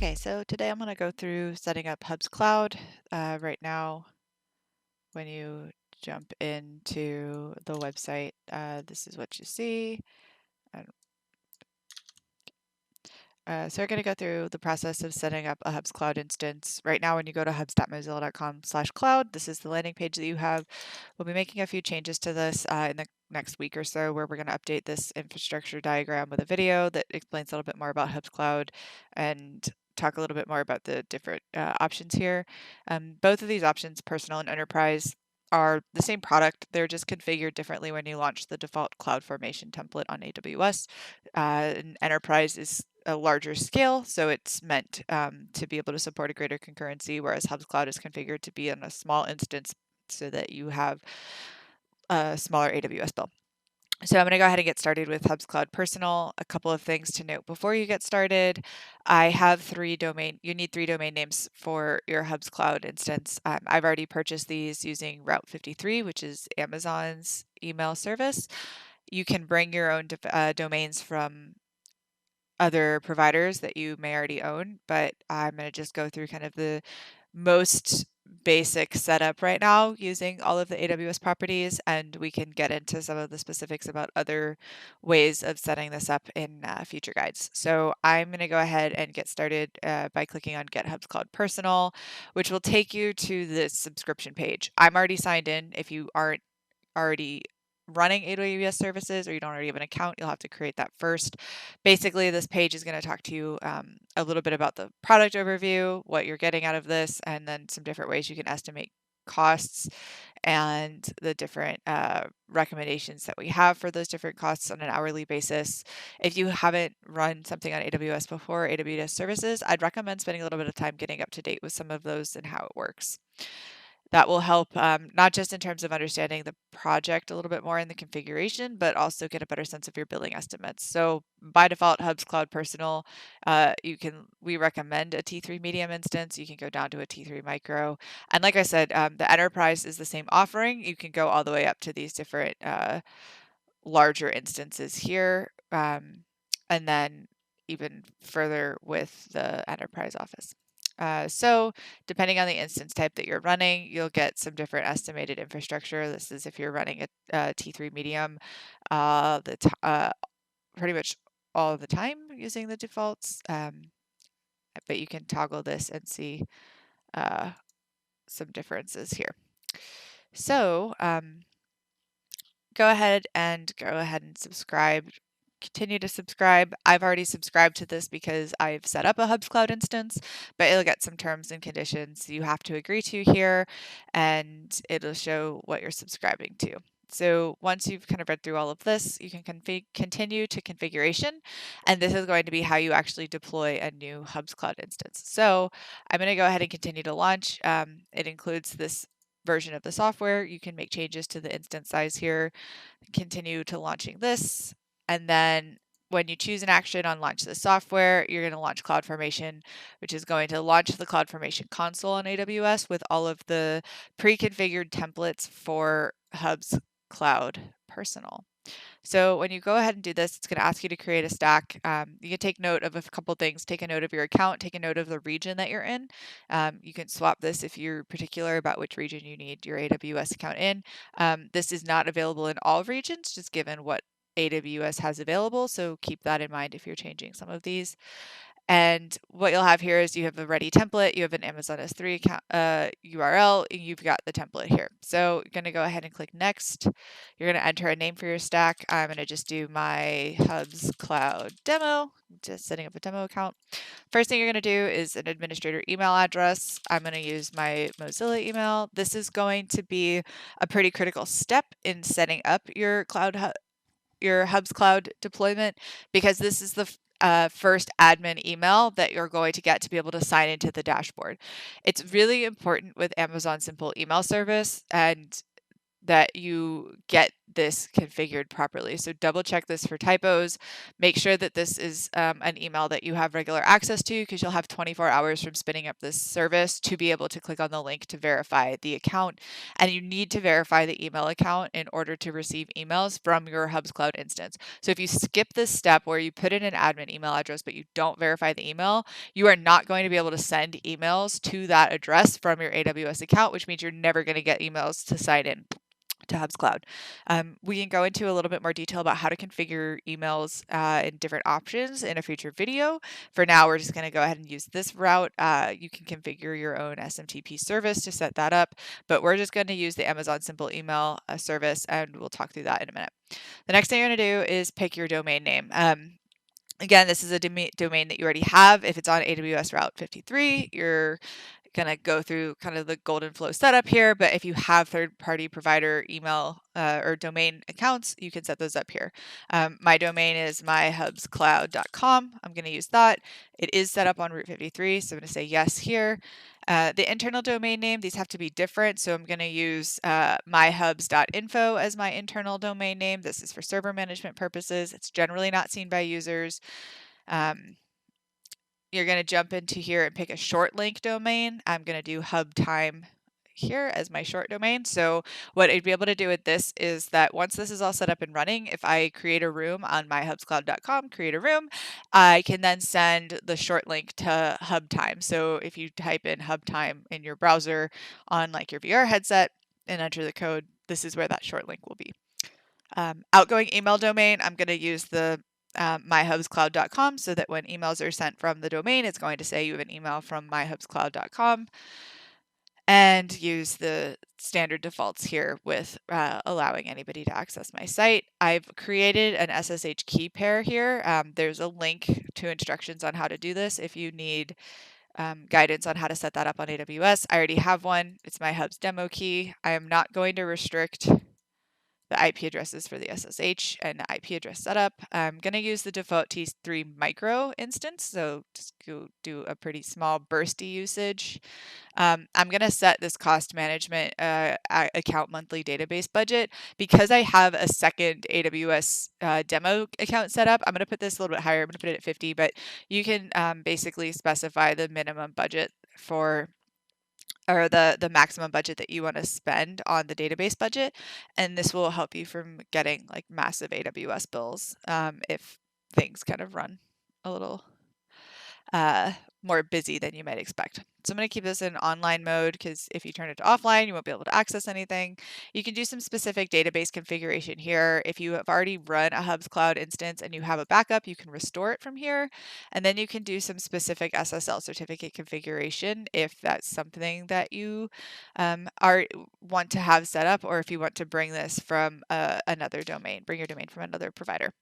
Okay, so today I'm going to go through setting up Hubs Cloud. Right now, when you jump into the website, this is what you see. And, so we're going to go through the process of setting up a Hubs Cloud instance. Right now, when you go to hubs.mozilla.com/cloud, this is the landing page that you have. We'll be making a few changes to this in the next week or so, where we're going to update this infrastructure diagram with a video that explains a little bit more about Hubs Cloud and talk a little bit more about the different options here. Both of these options, personal and enterprise, are the same product. They're just configured differently when you launch the default CloudFormation template on AWS. And enterprise is a larger scale, so it's meant to be able to support a greater concurrency, whereas Hubs Cloud is configured to be in a small instance so that you have a smaller AWS bill. So I'm going to go ahead and get started with Hubs Cloud Personal. A couple of things to note before you get started. You need three domain names for your Hubs Cloud instance. I've already purchased these using Route 53, which is Amazon's email service. You can bring your own domains from other providers that you may already own, but I'm going to just go through kind of the most basic setup right now using all of the AWS properties, and we can get into some of the specifics about other ways of setting this up in future guides. So I'm going to go ahead and get started by clicking on Get Hubs Cloud Personal, which will take you to the subscription page. I'm already signed in. If you aren't already running AWS services or you don't already have an account, you'll have to create that first. Basically, this page is going to talk to you a little bit about the product overview, what you're getting out of this, and then some different ways you can estimate costs and the different recommendations that we have for those different costs on an hourly basis. If you haven't run something on AWS before, AWS services, I'd recommend spending a little bit of time getting up to date with some of those and how it works. That will help not just in terms of understanding the project a little bit more in the configuration, but also get a better sense of your billing estimates. So by default, Hubs Cloud Personal, we recommend a T3 medium instance. You can go down to a T3 micro. And like I said, the enterprise is the same offering. You can go all the way up to these different larger instances here. And then even further with the enterprise office. So depending on the instance type that you're running, you'll get some different estimated infrastructure. This is if you're running a T3 medium, pretty much all the time using the defaults. But you can toggle this and see uh, some differences here. So go ahead and subscribe. Continue to subscribe. I've already subscribed to this because I've set up a Hubs Cloud instance, but it'll get some terms and conditions you have to agree to here, and it'll show what you're subscribing to. So once you've kind of read through all of this, you can continue to configuration, and this is going to be how you actually deploy a new Hubs Cloud instance. So I'm going to go ahead and continue to launch. It includes this version of the software. You can make changes to the instance size here, continue to launching this, and then when you choose an action on launch the software, you're going to launch CloudFormation, which is going to launch the CloudFormation console on AWS with all of the pre-configured templates for Hubs Cloud Personal. So when you go ahead and do this, it's going to ask you to create a stack. You can take note of a couple things. Take a note of your account, take a note of the region that you're in. You can swap this if you're particular about which region you need your AWS account in. This is not available in all regions, just given what AWS has available. So keep that in mind if you're changing some of these. And what you'll have here is you have a ready template, you have an Amazon S3 account, URL, and you've got the template here. So you're going to go ahead and click next. You're going to enter a name for your stack. I'm going to just do my Hubs Cloud demo, just setting up a demo account. First thing you're going to do is an administrator email address. I'm going to use my Mozilla email. This is going to be a pretty critical step in setting up your Hubs Cloud deployment, because this is the first admin email that you're going to get to be able to sign into the dashboard. It's really important with Amazon Simple Email Service and that you get this configured properly. So double check this for typos. Make sure that this is an email that you have regular access to, because you'll have 24 hours from spinning up this service to be able to click on the link to verify the account. And you need to verify the email account in order to receive emails from your Hubs Cloud instance. So if you skip this step where you put in an admin email address but you don't verify the email, you are not going to be able to send emails to that address from your AWS account, which means you're never going to get emails to sign in to Hubs Cloud. We can go into a little bit more detail about how to configure emails in different options in a future video. For now, we're just going to go ahead and use this route. You can configure your own SMTP service to set that up, but we're just going to use the Amazon Simple Email service, and we'll talk through that in a minute. The next thing you're going to do is pick your domain name. Again, this is a domain that you already have. If it's on AWS Route 53, you're going to go through kind of the golden flow setup here. But if you have third-party provider email or domain accounts, you can set those up here. My domain is myhubscloud.com. I'm going to use that. It is set up on Route 53, so I'm going to say yes here. The internal domain name, these have to be different. So I'm going to use myhubs.info as my internal domain name. This is for server management purposes. It's generally not seen by users. You're going to jump into here and pick a short link domain. I'm going to do hubtime here as my short domain. So what I'd be able to do with this is that once this is all set up and running, if I create a room on myhubscloud.com, create a room, I can then send the short link to hubtime. So if you type in hubtime in your browser on like your VR headset and enter the code, this is where that short link will be. Outgoing email domain, I'm going to use the myhubscloud.com, so that when emails are sent from the domain, it's going to say you have an email from myhubscloud.com, and use the standard defaults here with allowing anybody to access my site. I've created an SSH key pair here. There's a link to instructions on how to do this if you need guidance on how to set that up on AWS. I already have one. It's my Hubs demo key. I am not going to restrict the IP addresses for the SSH and the IP address setup. I'm going to use the default T3 micro instance, so just go do a pretty small bursty usage. I'm going to set this cost management account monthly database budget. Because I have a second AWS demo account set up, I'm going to put this a little bit higher. I'm going to put it at 50, but you can basically specify the minimum budget for or the maximum budget that you want to spend on the database budget, and this will help you from getting like massive AWS bills if things kind of run a little more busy than you might expect. So I'm going to keep this in online mode, because if you turn it to offline, you won't be able to access anything. You can do some specific database configuration here. If you have already run a Hubs Cloud instance and you have a backup, you can restore it from here. And then you can do some specific SSL certificate configuration if that's something that you want to have set up, or if you want to bring this from another domain, bring your domain from another provider.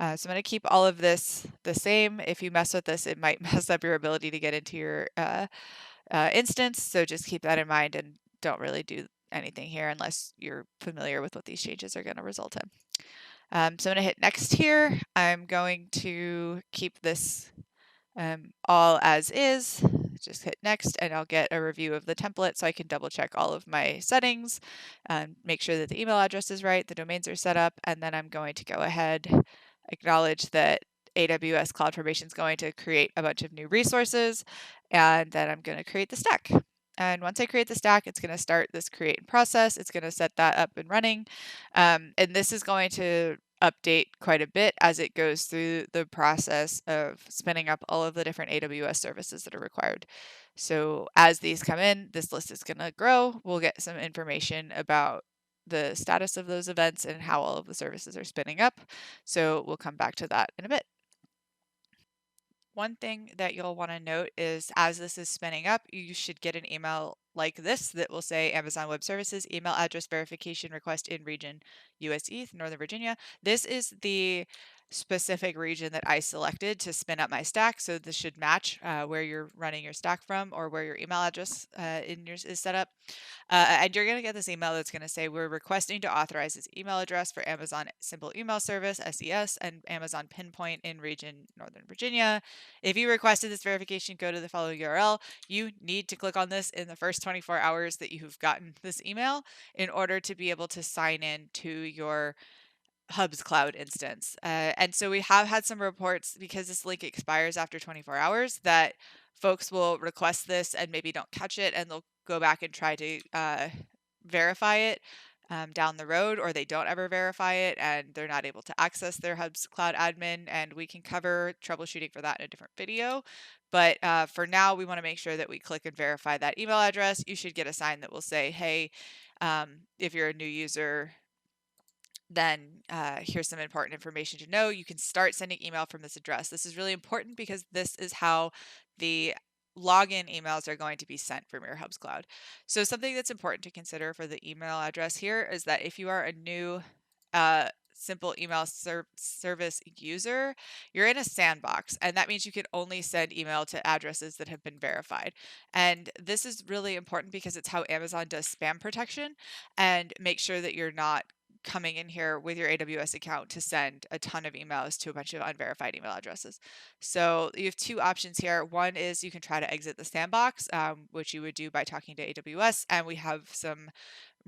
So I'm going to keep all of this the same. If you mess with this, it might mess up your ability to get into your instance. So just keep that in mind and don't really do anything here unless you're familiar with what these changes are going to result in. So I'm going to hit next here. I'm going to keep this all as is. Just hit next and I'll get a review of the template so I can double check all of my settings, make sure that the email address is right, the domains are set up, and then I'm going to go ahead, acknowledge that AWS CloudFormation is going to create a bunch of new resources, and then I'm going to create the stack. And once I create the stack, it's going to start this create process. It's going to set that up and running. And this is going to update quite a bit as it goes through the process of spinning up all of the different AWS services that are required. So as these come in, this list is going to grow. We'll get some information about the status of those events and how all of the services are spinning up. So we'll come back to that in a bit. One thing that you'll want to note is as this is spinning up, you should get an email like this that will say Amazon Web Services email address verification request in region US East, Northern Virginia. This is the specific region that I selected to spin up my stack. So this should match where you're running your stack from or where your email address in yours is set up. And you're going to get this email that's going to say, we're requesting to authorize this email address for Amazon Simple Email Service, SES, and Amazon Pinpoint in region Northern Virginia. If you requested this verification, go to the following URL. You need to click on this in the first 24 hours that you've gotten this email in order to be able to sign in to your Hubs Cloud instance. And so we have had some reports, because this link expires after 24 hours, that folks will request this and maybe don't catch it, and they'll go back and try to verify it down the road, or they don't ever verify it and they're not able to access their Hubs Cloud admin. And we can cover troubleshooting for that in a different video. But for now, we want to make sure that we click and verify that email address. You should get a sign that will say, hey, if you're a new user, then here's some important information to know. You can start sending email from this address. This is really important because this is how the login emails are going to be sent from your Hubs Cloud. So something that's important to consider for the email address here is that if you are a new simple email service user, you're in a sandbox, and that means you can only send email to addresses that have been verified. And this is really important because it's how Amazon does spam protection and make sure that you're not coming in here with your AWS account to send a ton of emails to a bunch of unverified email addresses. So you have two options here. One is you can try to exit the sandbox, which you would do by talking to AWS, and we have some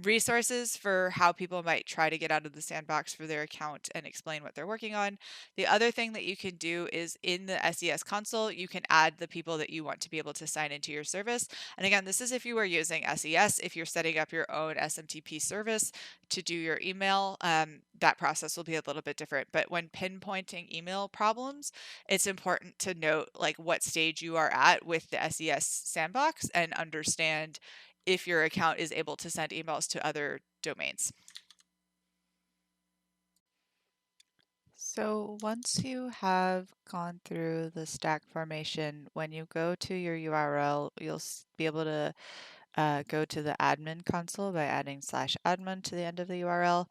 resources for how people might try to get out of the sandbox for their account and explain what they're working on. The other thing that you can do is in the SES console, you can add the people that you want to be able to sign into your service. And again, this is if you are using SES. If you're setting up your own SMTP service to do your email, that process will be a little bit different. But when pinpointing email problems, it's important to note like what stage you are at with the SES sandbox and understand if your account is able to send emails to other domains. So once you have gone through the stack formation, when you go to your URL, you'll be able to go to the admin console by adding /admin to the end of the URL.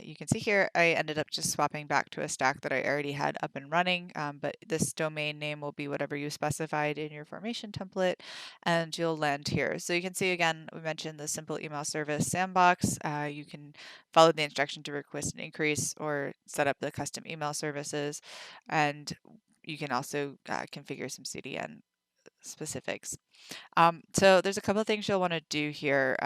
You can see here I ended up just swapping back to a stack that I already had up and running, but this domain name will be whatever you specified in your formation template, and you'll land here. So you can see again, we mentioned the simple email service sandbox. You can follow the instruction to request an increase or set up the custom email services, and you can also configure some CDN specifics. So there's a couple of things you'll want to do here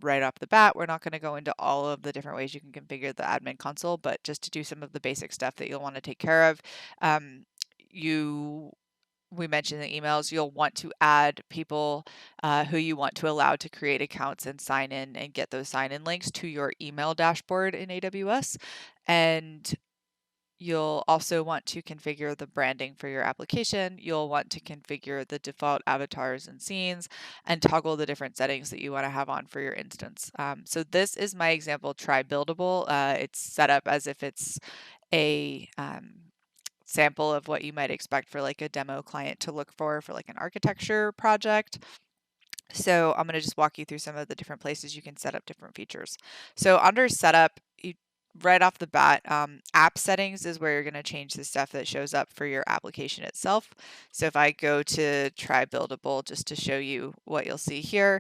right off the bat. We're not going to go into all of the different ways you can configure the admin console, but just to do some of the basic stuff that you'll want to take care of. We mentioned the emails, you'll want to add people who you want to allow to create accounts and sign in and get those sign in links to your email dashboard in AWS. And you'll also want to configure the branding for your application. You'll want to configure the default avatars and scenes and toggle the different settings that you want to have on for your instance. So this is my example try buildable. It's set up as if it's a sample of what you might expect for like a demo client to look for like an architecture project. So I'm going to just walk you through some of the different places you can set up different features. So under setup, right off the bat, app settings is where you're going to change the stuff that shows up for your application itself. So if I go to try buildable, just to show you what you'll see here,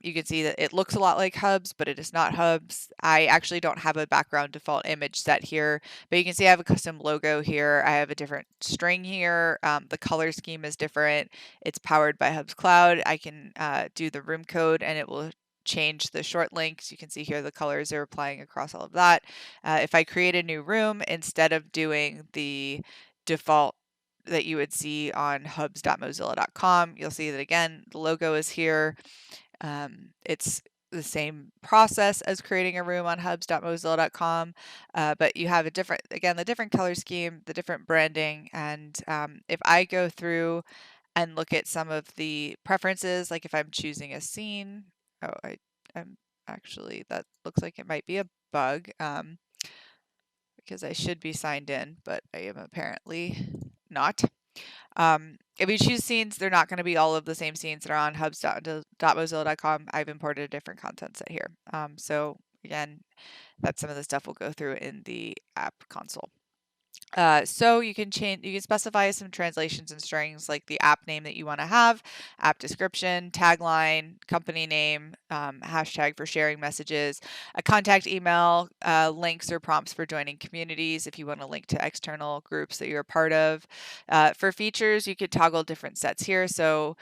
you can see that it looks a lot like Hubs, but it is not Hubs. I actually don't have a background default image set here, but you can see I have a custom logo here. I have a different string here. The color scheme is different. It's powered by Hubs Cloud. I can do the room code and it will change the short links. You can see here the colors are applying across all of that. If I create a new room, instead of doing the default that you would see on hubs.mozilla.com, you'll see that again, the logo is here. It's the same process as creating a room on hubs.mozilla.com, but you have the different color scheme, the different branding, and if I go through and look at some of the preferences, like if I'm choosing a scene, I'm actually, that looks like it might be a bug because I should be signed in, but I am apparently not. If you choose scenes, they're not going to be all of the same scenes that are on hubs.mozilla.com. I've imported a different content set here. So again, that's some of the stuff we'll go through in the app console. So you can specify some translations and strings like the app name that you want to have, app description, tagline, company name, hashtag for sharing messages, a contact email, links or prompts for joining communities if you want to link to external groups that you're a part of. For features, you could toggle different sets here. So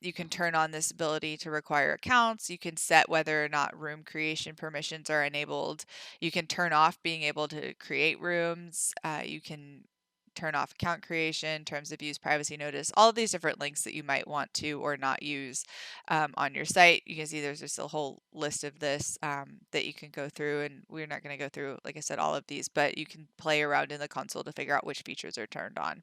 you can turn on this ability to require accounts. You can set whether or not room creation permissions are enabled. You can turn off being able to create rooms. You can turn off account creation, terms of use, privacy notice, all of these different links that you might want to or not use on your site. You can see there's just a whole list of this that you can go through, and we're not going to go through, like I said, all of these, but you can play around in the console to figure out which features are turned on.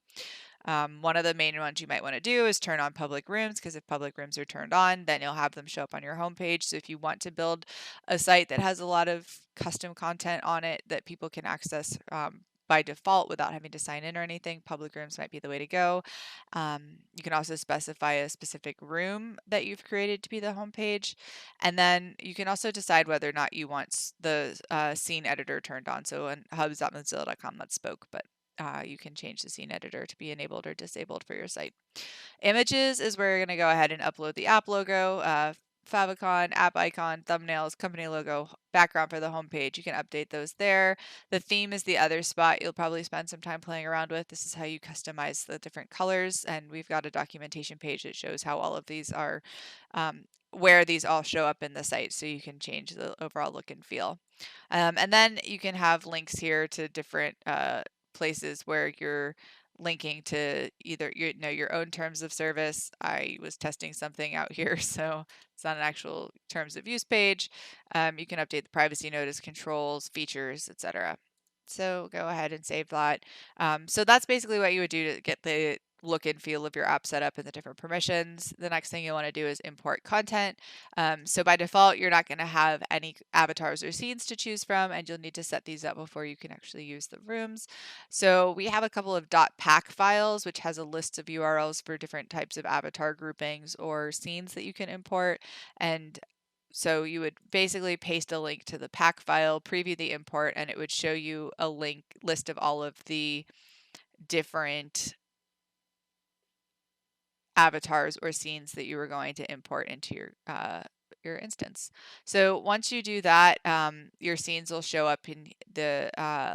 One of the main ones you might want to do is turn on public rooms, because if public rooms are turned on, then you'll have them show up on your homepage. So if you want to build a site that has a lot of custom content on it that people can access by default without having to sign in or anything, public rooms might be the way to go. You can also specify a specific room that you've created to be the homepage. And then you can also decide whether or not you want the scene editor turned on. So in hubs.mozilla.com, that spoke, but you can change the scene editor to be enabled or disabled for your site. Images is where you're going to go ahead and upload the app logo, favicon, app icon, thumbnails, company logo, background for the homepage. You can update those there. The theme is the other spot you'll probably spend some time playing around with. This is how you customize the different colors, and we've got a documentation page that shows how all of these are, where these all show up in the site, so you can change the overall look and feel. And then you can have links here to different places where you're linking to either your own terms of service. I was testing something out here, so it's not an actual terms of use page. You can update the privacy notice, controls, features, etc. So go ahead and save that. So that's basically what you would do to get the look and feel of your app set up and the different permissions. The next thing you want to do is import content. So by default, you're not going to have any avatars or scenes to choose from, and you'll need to set these up before you can actually use the rooms. So we have a couple of .pack files, which has a list of URLs for different types of avatar groupings or scenes that you can import. And so you would basically paste a link to the pack file, preview the import, and it would show you a list of all of the different avatars or scenes that you were going to import into your instance. So once you do that, your scenes will show up in the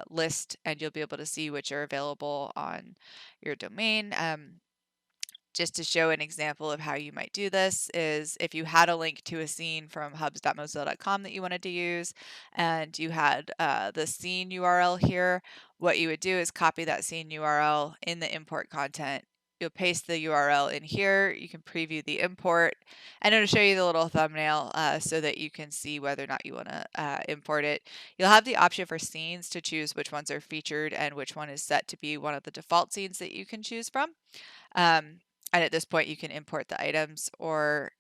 list, and you'll be able to see which are available on your domain. Just to show an example of how you might do this is if you had a link to a scene from hubs.mozilla.com that you wanted to use, and you had the scene URL here, what you would do is copy that scene URL in the import content. You'll paste the URL in here. You can preview the import, and it'll show you the little thumbnail so that you can see whether or not you want to import it. You'll have the option for scenes to choose which ones are featured and which one is set to be one of the default scenes that you can choose from. And at this point, you can import the items or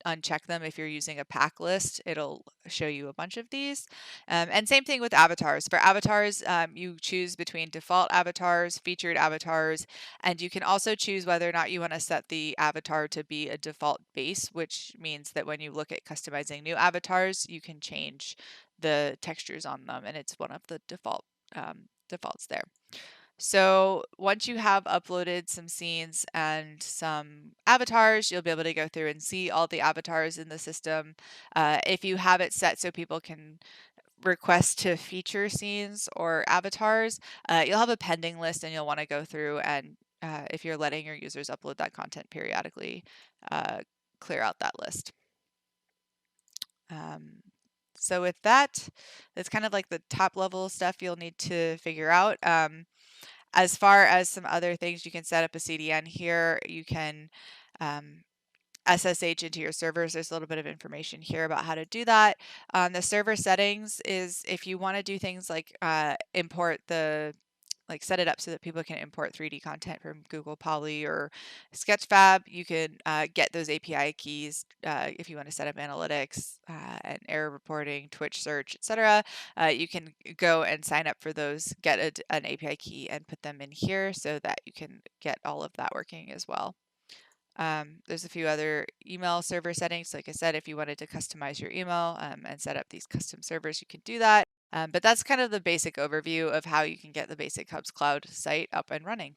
uncheck them. If you're using a pack list, it'll show you a bunch of these. And same thing with avatars. For avatars, you choose between default avatars, featured avatars, and you can also choose whether or not you want to set the avatar to be a default base, which means that when you look at customizing new avatars, you can change the textures on them, and it's one of the defaults there. So once you have uploaded some scenes and some avatars, you'll be able to go through and see all the avatars in the system. If you have it set so people can request to feature scenes or avatars, you'll have a pending list, and you'll want to go through and if you're letting your users upload that content periodically, clear out that list. So with that, that's kind of like the top level stuff you'll need to figure out. As far as some other things, you can set up a CDN here. You can SSH into your servers. There's a little bit of information here about how to do that. The server settings is if you want to do things like set it up so that people can import 3D content from Google Poly or Sketchfab. You can get those API keys if you want to set up analytics and error reporting, Twitch search, etc. You can go and sign up for those, get an API key, and put them in here so that you can get all of that working as well. There's a few other email server settings. Like I said, if you wanted to customize your email and set up these custom servers, you can do that. But that's kind of the basic overview of how you can get the basic Hubs Cloud site up and running.